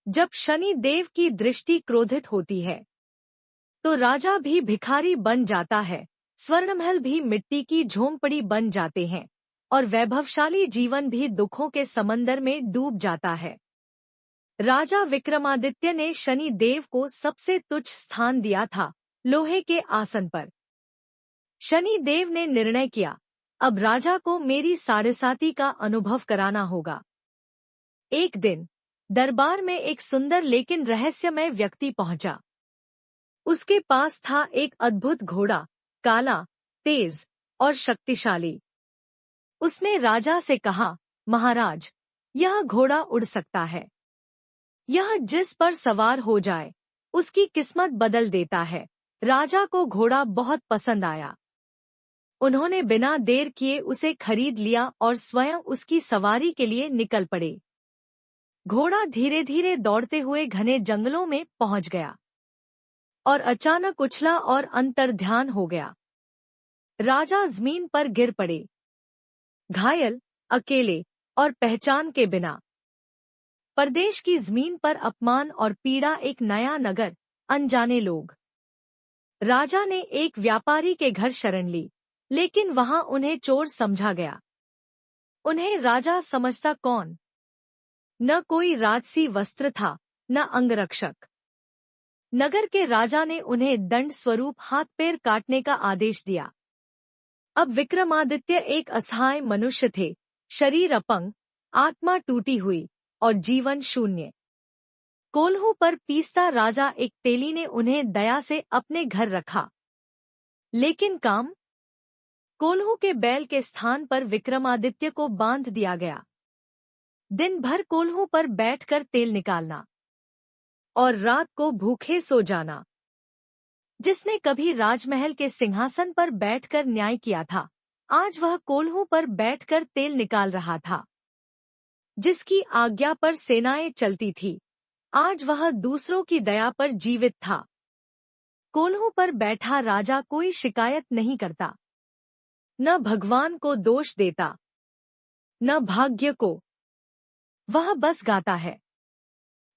जब शनि देव की दृष्टि क्रोधित होती है तो राजा भी भिखारी बन जाता है, स्वर्णमहल भी मिट्टी की झोंपड़ी बन जाते हैं और वैभवशाली जीवन भी दुखों के समंदर में डूब जाता है। राजा विक्रमादित्य ने शनि देव को सबसे तुच्छ स्थान दिया था, लोहे के आसन पर। शनि देव ने निर्णय किया, अब राजा को मेरी साढ़ेसाती का अनुभव कराना होगा। एक दिन दरबार में एक सुंदर लेकिन रहस्यमय व्यक्ति पहुंचा। उसके पास था एक अद्भुत घोड़ा, काला, तेज और शक्तिशाली। उसने राजा से कहा, महाराज, यह घोड़ा उड़ सकता है। यह जिस पर सवार हो जाए उसकी किस्मत बदल देता है। राजा को घोड़ा बहुत पसंद आया। उन्होंने बिना देर किए उसे खरीद लिया और स्वयं उसकी सवारी के लिए निकल पड़े। घोड़ा धीरे धीरे दौड़ते हुए घने जंगलों में पहुंच गया और अचानक उछला और अंतर्ध्यान हो गया। राजा जमीन पर गिर पड़े, घायल, अकेले और पहचान के बिना। परदेश की जमीन पर अपमान और पीड़ा, एक नया नगर, अनजाने लोग। राजा ने एक व्यापारी के घर शरण ली, लेकिन वहां उन्हें चोर समझा गया। उन्हें राजा समझता कौन? न कोई राजसी वस्त्र था, न अंगरक्षक। नगर के राजा ने उन्हें दंड स्वरूप हाथ पैर काटने का आदेश दिया। अब विक्रमादित्य एक असहाय मनुष्य थे, शरीर अपंग, आत्मा टूटी हुई और जीवन शून्य। कोल्हू पर पीसता राजा एक तेली ने उन्हें दया से अपने घर रखा। लेकिन काम? कोल्हू के बैल के स्थान पर विक्रमादित्य को बांध दिया गया। दिन भर कोल्हू पर बैठकर तेल निकालना और रात को भूखे सो जाना। जिसने कभी राजमहल के सिंहासन पर बैठकर न्याय किया था, आज वह कोल्हू पर बैठकर तेल निकाल रहा था। जिसकी आज्ञा पर सेनाएं चलती थी, आज वह दूसरों की दया पर जीवित था। कोल्हू पर बैठा राजा कोई शिकायत नहीं करता, न भगवान को दोष देता, न भाग्य को। वह बस गाता है,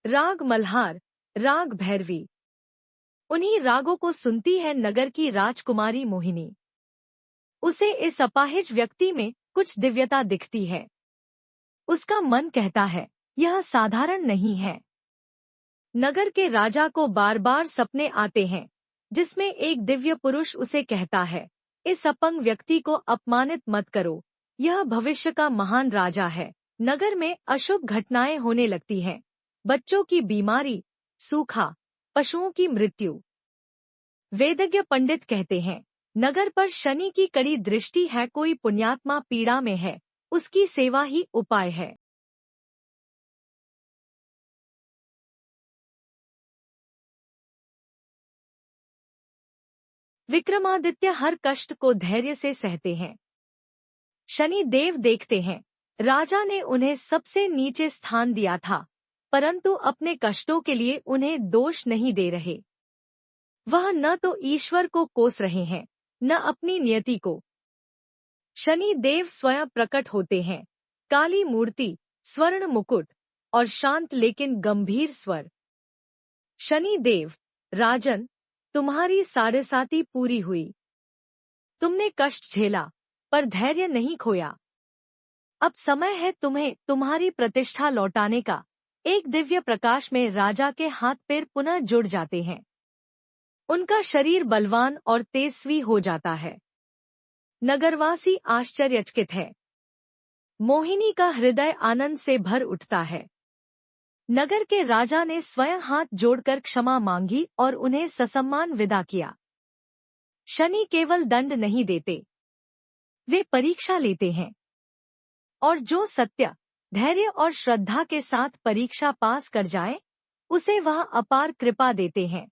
राग मल्हार, राग भैरवी। उन्हीं रागों को सुनती है नगर की राजकुमारी मोहिनी। उसे इस अपाहिज व्यक्ति में कुछ दिव्यता दिखती है। उसका मन कहता है, यह साधारण नहीं है। नगर के राजा को बार बार सपने आते हैं, जिसमें एक दिव्य पुरुष उसे कहता है, इस अपंग व्यक्ति को अपमानित मत करो, यह भविष्य का महान राजा है। नगर में अशुभ घटनाएं होने लगती हैं, बच्चों की बीमारी, सूखा, पशुओं की मृत्यु। वेदज्ञ पंडित कहते हैं, नगर पर शनि की कड़ी दृष्टि है। कोई पुण्यात्मा पीड़ा में है, उसकी सेवा ही उपाय है। विक्रमादित्य हर कष्ट को धैर्य से सहते हैं। शनि देव देखते हैं, राजा ने उन्हें सबसे नीचे स्थान दिया था, परंतु अपने कष्टों के लिए उन्हें दोष नहीं दे रहे। वह न तो ईश्वर को कोस रहे हैं, न अपनी नियति को। शनि देव स्वयं प्रकट होते हैं, काली मूर्ति, स्वर्ण मुकुट और शांत लेकिन गंभीर स्वर। शनि देव, राजन, तुम्हारी साढ़ेसाती पूरी हुई। तुमने कष्ट झेला पर धैर्य नहीं खोया। अब समय है तुम्हें तुम्हारी प्रतिष्ठा लौटाने का। एक दिव्य प्रकाश में राजा के हाथ पैर पुनः जुड़ जाते हैं। उनका शरीर बलवान और तेजस्वी हो जाता है। नगरवासी आश्चर्यचकित है। मोहिनी का हृदय आनंद से भर उठता है। नगर के राजा ने स्वयं हाथ जोड़कर क्षमा मांगी और उन्हें ससम्मान विदा किया। शनि केवल दंड नहीं देते, वे परीक्षा लेते हैं। और जो सत्य, धैर्य और श्रद्धा के साथ परीक्षा पास कर जाए, उसे वह अपार कृपा देते हैं।